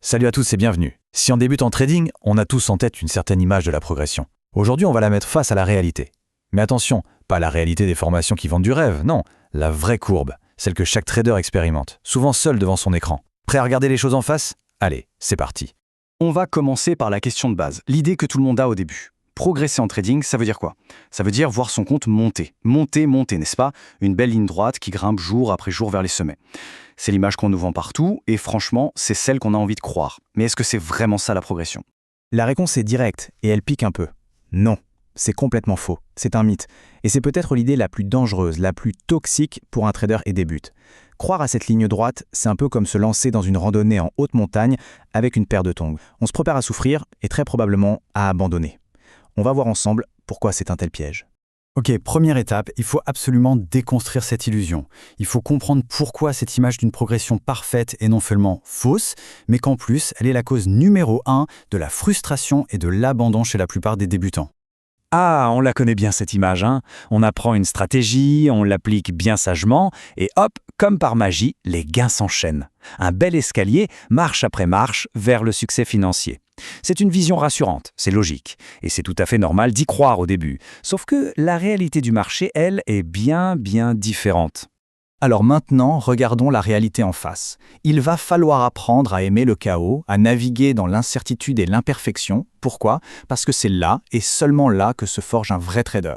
Salut à tous et bienvenue. Si on débute en trading, on a tous en tête une certaine image de la progression. Aujourd'hui, on va la mettre face à la réalité. Mais attention, pas la réalité des formations qui vendent du rêve, non, la vraie courbe, celle que chaque trader expérimente, souvent seul devant son écran. Prêt à regarder les choses en face? Allez, c'est parti. On va commencer par la question de base, l'idée que tout le monde a au début. Progresser en trading, ça veut dire quoi? Ça veut dire voir son compte monter. Monter, n'est-ce pas? Une belle ligne droite qui grimpe jour après jour vers les sommets. C'est l'image qu'on nous vend partout, et franchement, c'est celle qu'on a envie de croire. Mais est-ce que c'est vraiment ça la progression? La réponse est directe, et elle pique un peu. Non, c'est complètement faux. C'est un mythe. Et c'est peut-être l'idée la plus dangereuse, la plus toxique pour un trader et débute. Croire à cette ligne droite, c'est un peu comme se lancer dans une randonnée en haute montagne avec une paire de tongs. On se prépare à souffrir et très probablement à abandonner. On va voir ensemble pourquoi c'est un tel piège. Ok, première étape, il faut absolument déconstruire cette illusion. Il faut comprendre pourquoi cette image d'une progression parfaite est non seulement fausse, mais qu'en plus, elle est la cause numéro 1 de la frustration et de l'abandon chez la plupart des débutants. Ah, on la connaît bien cette image, hein. On apprend une stratégie, on l'applique bien sagement, et hop, comme par magie, les gains s'enchaînent. Un bel escalier, marche après marche, vers le succès financier. C'est une vision rassurante, c'est logique, et c'est tout à fait normal d'y croire au début. Sauf que la réalité du marché, elle, est bien différente. Alors maintenant, regardons la réalité en face. Il va falloir apprendre à aimer le chaos, à naviguer dans l'incertitude et l'imperfection. Pourquoi? Parce que c'est là, et seulement là, que se forge un vrai trader.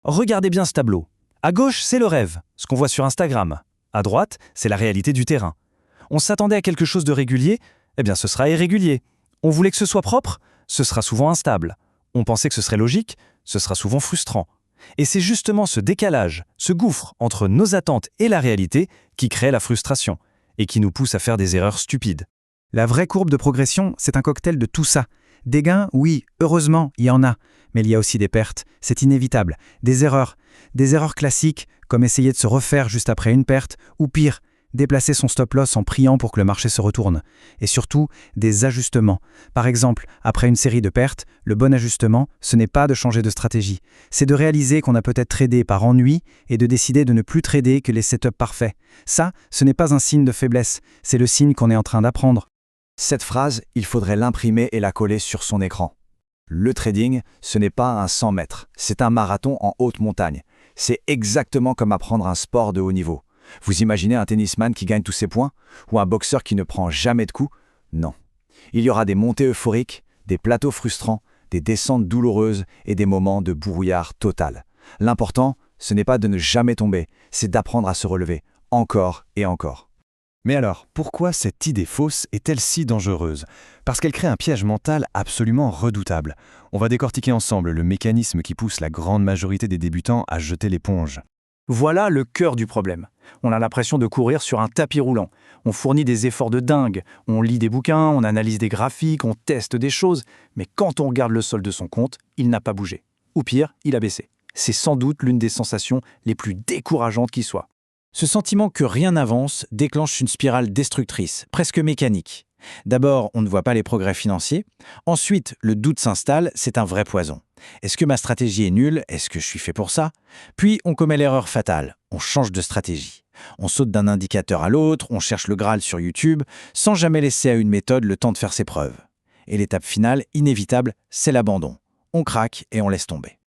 Regardez bien ce tableau. À gauche, c'est le rêve, ce qu'on voit sur Instagram. À droite, c'est la réalité du terrain. On s'attendait à quelque chose de régulier? Eh bien, ce sera irrégulier. On voulait que ce soit propre? Ce sera souvent instable. On pensait que ce serait logique? Ce sera souvent frustrant. Et c'est justement ce décalage, ce gouffre entre nos attentes et la réalité qui crée la frustration et qui nous pousse à faire des erreurs stupides. La vraie courbe de progression, c'est un cocktail de tout ça. Des gains, oui, heureusement, il y en a. Mais il y a aussi des pertes, c'est inévitable. Des erreurs classiques, comme essayer de se refaire juste après une perte, ou pire, déplacer son stop-loss en priant pour que le marché se retourne. Et surtout, des ajustements. Par exemple, après une série de pertes, le bon ajustement, ce n'est pas de changer de stratégie. C'est de réaliser qu'on a peut-être tradé par ennui et de décider de ne plus trader que les setups parfaits. Ça, ce n'est pas un signe de faiblesse, c'est le signe qu'on est en train d'apprendre. Cette phrase, il faudrait l'imprimer et la coller sur son écran. Le trading, ce n'est pas un 100 mètres, c'est un marathon en haute montagne. C'est exactement comme apprendre un sport de haut niveau. Vous imaginez un tennisman qui gagne tous ses points? Ou un boxeur qui ne prend jamais de coups? Non. Il y aura des montées euphoriques, des plateaux frustrants, des descentes douloureuses et des moments de brouillard total. L'important, ce n'est pas de ne jamais tomber, c'est d'apprendre à se relever, encore et encore. Mais alors, pourquoi cette idée fausse est-elle si dangereuse? Parce qu'elle crée un piège mental absolument redoutable. On va décortiquer ensemble le mécanisme qui pousse la grande majorité des débutants à jeter l'éponge. Voilà le cœur du problème. On a l'impression de courir sur un tapis roulant. On fournit des efforts de dingue. On lit des bouquins, on analyse des graphiques, on teste des choses. Mais quand on regarde le solde de son compte, il n'a pas bougé. Ou pire, il a baissé. C'est sans doute l'une des sensations les plus décourageantes qui soit. Ce sentiment que rien n'avance déclenche une spirale destructrice, presque mécanique. D'abord, on ne voit pas les progrès financiers. Ensuite, le doute s'installe, c'est un vrai poison. Est-ce que ma stratégie est nulle? Est-ce que je suis fait pour ça? Puis, on commet l'erreur fatale. On change de stratégie. On saute d'un indicateur à l'autre, on cherche le Graal sur YouTube, sans jamais laisser à une méthode le temps de faire ses preuves. Et l'étape finale, inévitable, c'est l'abandon. On craque et on laisse tomber.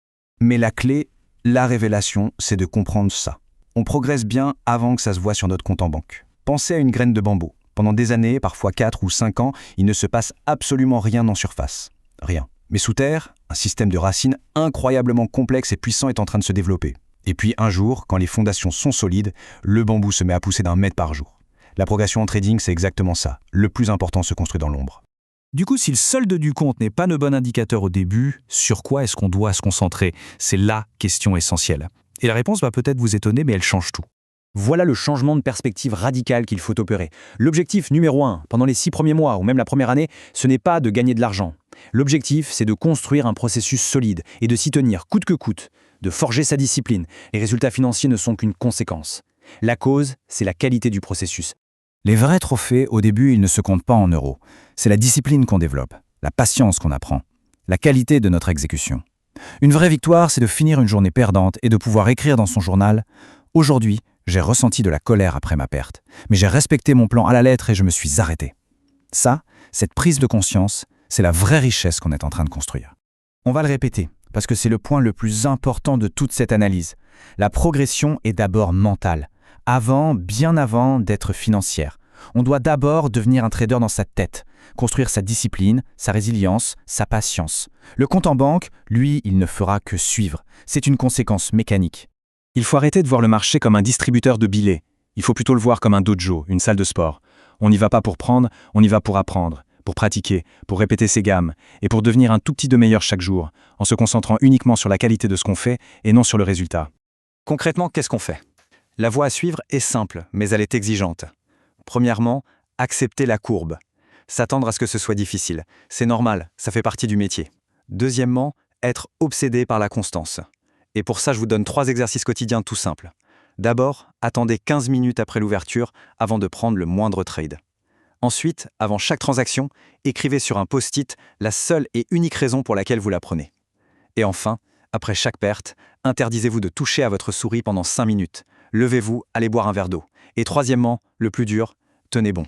Mais la clé, la révélation, c'est de comprendre ça. On progresse bien avant que ça se voit sur notre compte en banque. Pensez à une graine de bambou. Pendant des années, parfois 4 ou 5 ans, il ne se passe absolument rien en surface. Rien. Mais sous terre, un système de racines incroyablement complexe et puissant est en train de se développer. Et puis un jour, quand les fondations sont solides, le bambou se met à pousser d'1 mètre par jour. La progression en trading, c'est exactement ça. Le plus important se construit dans l'ombre. Du coup, si le solde du compte n'est pas le bon indicateur au début, sur quoi est-ce qu'on doit se concentrer? C'est la question essentielle. Et la réponse va peut-être vous étonner, mais elle change tout. Voilà le changement de perspective radical qu'il faut opérer. L'objectif numéro 1, pendant les 6 premiers mois ou même la première année, ce n'est pas de gagner de l'argent. L'objectif, c'est de construire un processus solide et de s'y tenir coûte que coûte, de forger sa discipline. Les résultats financiers ne sont qu'une conséquence. La cause, c'est la qualité du processus. Les vrais trophées, au début, ils ne se comptent pas en euros. C'est la discipline qu'on développe, la patience qu'on apprend, la qualité de notre exécution. Une vraie victoire, c'est de finir une journée perdante et de pouvoir écrire dans son journal « Aujourd'hui, j'ai ressenti de la colère après ma perte, mais j'ai respecté mon plan à la lettre et je me suis arrêté. » Ça, Cette prise de conscience, c'est la vraie richesse qu'on est en train de construire. On va le répéter, parce que c'est le point le plus important de toute cette analyse. La progression est d'abord mentale, bien avant d'être financière. On doit d'abord devenir un trader dans sa tête, construire sa discipline, sa résilience, sa patience. Le compte en banque, lui, il ne fera que suivre. C'est une conséquence mécanique. Il faut arrêter de voir le marché comme un distributeur de billets. Il faut plutôt le voir comme un dojo, une salle de sport. On n'y va pas pour prendre, on y va pour apprendre, pour pratiquer, pour répéter ses gammes, et pour devenir un tout petit de meilleur chaque jour, en se concentrant uniquement sur la qualité de ce qu'on fait et non sur le résultat. Concrètement, qu'est-ce qu'on fait? La voie à suivre est simple, mais elle est exigeante. Premièrement, accepter la courbe. S'attendre à ce que ce soit difficile. C'est normal, ça fait partie du métier. Deuxièmement, être obsédé par la constance. Et pour ça, je vous donne 3 exercices quotidiens tout simples. D'abord, attendez 15 minutes après l'ouverture avant de prendre le moindre trade. Ensuite, avant chaque transaction, écrivez sur un post-it la seule et unique raison pour laquelle vous la prenez. Et enfin, après chaque perte, interdisez-vous de toucher à votre souris pendant 5 minutes. Levez-vous, allez boire un verre d'eau. Et troisièmement, le plus dur, tenez bon.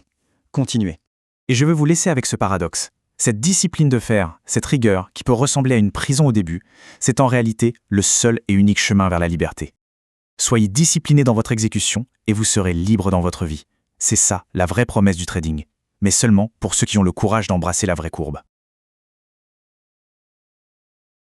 Continuez. Et je veux vous laisser avec ce paradoxe. Cette discipline de fer, cette rigueur qui peut ressembler à une prison au début, c'est en réalité le seul et unique chemin vers la liberté. Soyez discipliné dans votre exécution et vous serez libre dans votre vie. C'est ça la vraie promesse du trading. Mais seulement pour ceux qui ont le courage d'embrasser la vraie courbe.